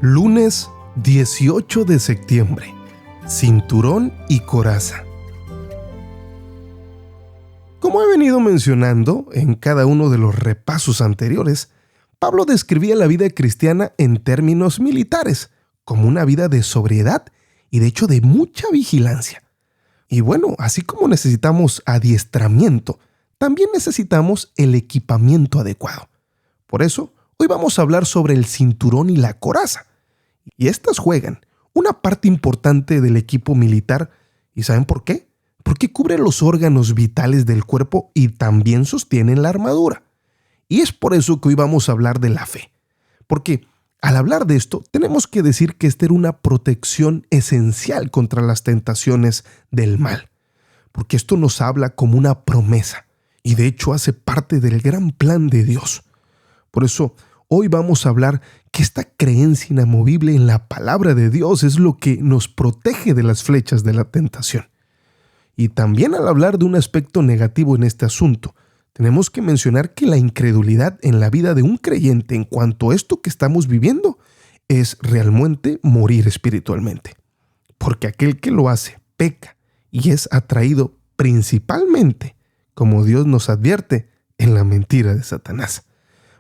Lunes 18 de septiembre. Cinturón y coraza. Como he venido mencionando en cada uno de los repasos anteriores, Pablo describía la vida cristiana en términos militares, como una vida de sobriedad y de hecho de mucha vigilancia. Y bueno, así como necesitamos adiestramiento, también necesitamos el equipamiento adecuado. Por eso, hoy vamos a hablar sobre el cinturón y la coraza. Y estas juegan una parte importante del equipo militar. ¿Y saben por qué? Porque cubre los órganos vitales del cuerpo y también sostienen la armadura. Y es por eso que hoy vamos a hablar de la fe. Porque al hablar de esto, tenemos que decir que esta era una protección esencial contra las tentaciones del mal. Porque esto nos habla como una promesa. Y de hecho hace parte del gran plan de Dios. Por eso, hoy vamos a hablar que esta creencia inamovible en la palabra de Dios es lo que nos protege de las flechas de la tentación. Y también al hablar de un aspecto negativo en este asunto, tenemos que mencionar que la incredulidad en la vida de un creyente en cuanto a esto que estamos viviendo es realmente morir espiritualmente. Porque aquel que lo hace peca y es atraído principalmente, como Dios nos advierte, en la mentira de Satanás.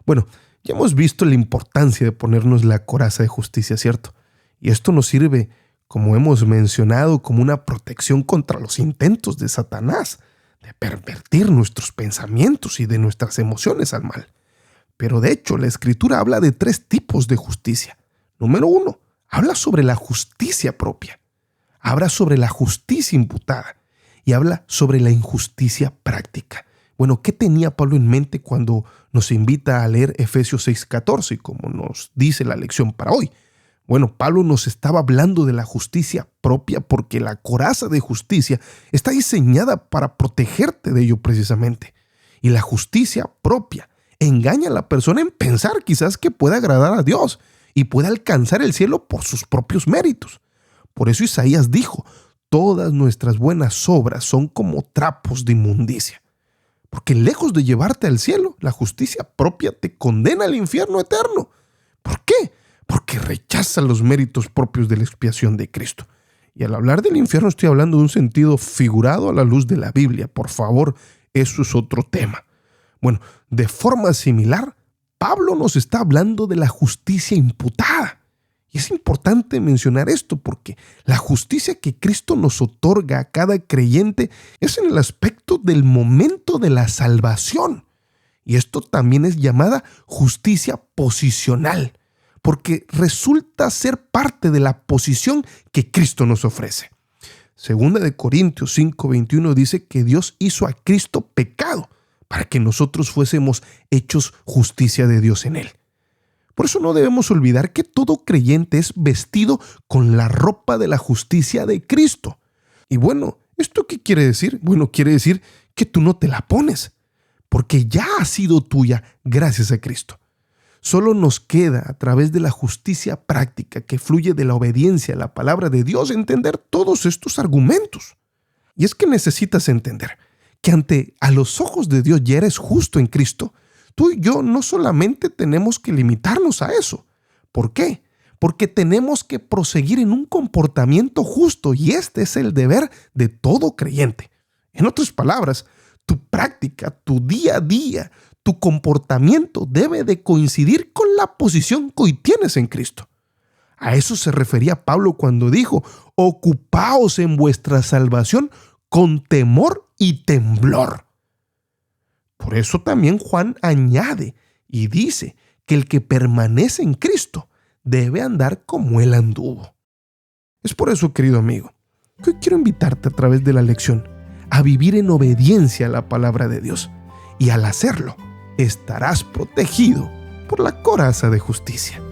Bueno, ya hemos visto la importancia de ponernos la coraza de justicia, ¿cierto? Y esto nos sirve, como hemos mencionado, como una protección contra los intentos de Satanás de pervertir nuestros pensamientos y de nuestras emociones al mal. Pero de hecho, la Escritura habla de 3 tipos de justicia. Número 1, habla sobre la justicia propia. Habla sobre la justicia imputada. Y habla sobre la injusticia práctica. Bueno, ¿qué tenía Pablo en mente cuando nos invita a leer Efesios 6:14, como nos dice la lección para hoy? Bueno, Pablo nos estaba hablando de la justicia propia porque la coraza de justicia está diseñada para protegerte de ello precisamente. Y la justicia propia engaña a la persona en pensar quizás que puede agradar a Dios y puede alcanzar el cielo por sus propios méritos. Por eso Isaías dijo, todas nuestras buenas obras son como trapos de inmundicia. Porque lejos de llevarte al cielo, la justicia propia te condena al infierno eterno. ¿Por qué? Porque rechaza los méritos propios de la expiación de Cristo. Y al hablar del infierno estoy hablando de un sentido figurado a la luz de la Biblia. Por favor, eso es otro tema. Bueno, de forma similar, Pablo nos está hablando de la justicia imputada. Y es importante mencionar esto porque la justicia que Cristo nos otorga a cada creyente es en el aspecto del momento de la salvación. Y esto también es llamada justicia posicional, porque resulta ser parte de la posición que Cristo nos ofrece. Segunda de Corintios 5:21 dice que Dios hizo a Cristo pecado para que nosotros fuésemos hechos justicia de Dios en él. Por eso no debemos olvidar que todo creyente es vestido con la ropa de la justicia de Cristo. Y bueno, ¿esto qué quiere decir? Bueno, quiere decir que tú no te la pones, porque ya ha sido tuya gracias a Cristo. Solo nos queda, a través de la justicia práctica que fluye de la obediencia a la palabra de Dios, entender todos estos argumentos. Y es que necesitas entender que a los ojos de Dios ya eres justo en Cristo. Tú y yo no solamente tenemos que limitarnos a eso. ¿Por qué? Porque tenemos que proseguir en un comportamiento justo y este es el deber de todo creyente. En otras palabras, tu práctica, tu día a día, tu comportamiento debe de coincidir con la posición que hoy tienes en Cristo. A eso se refería Pablo cuando dijo, ocupaos en vuestra salvación con temor y temblor. Por eso también Juan añade y dice que el que permanece en Cristo debe andar como Él anduvo. Es por eso, querido amigo, que hoy quiero invitarte a través de la lección a vivir en obediencia a la palabra de Dios. Y al hacerlo, estarás protegido por la coraza de justicia.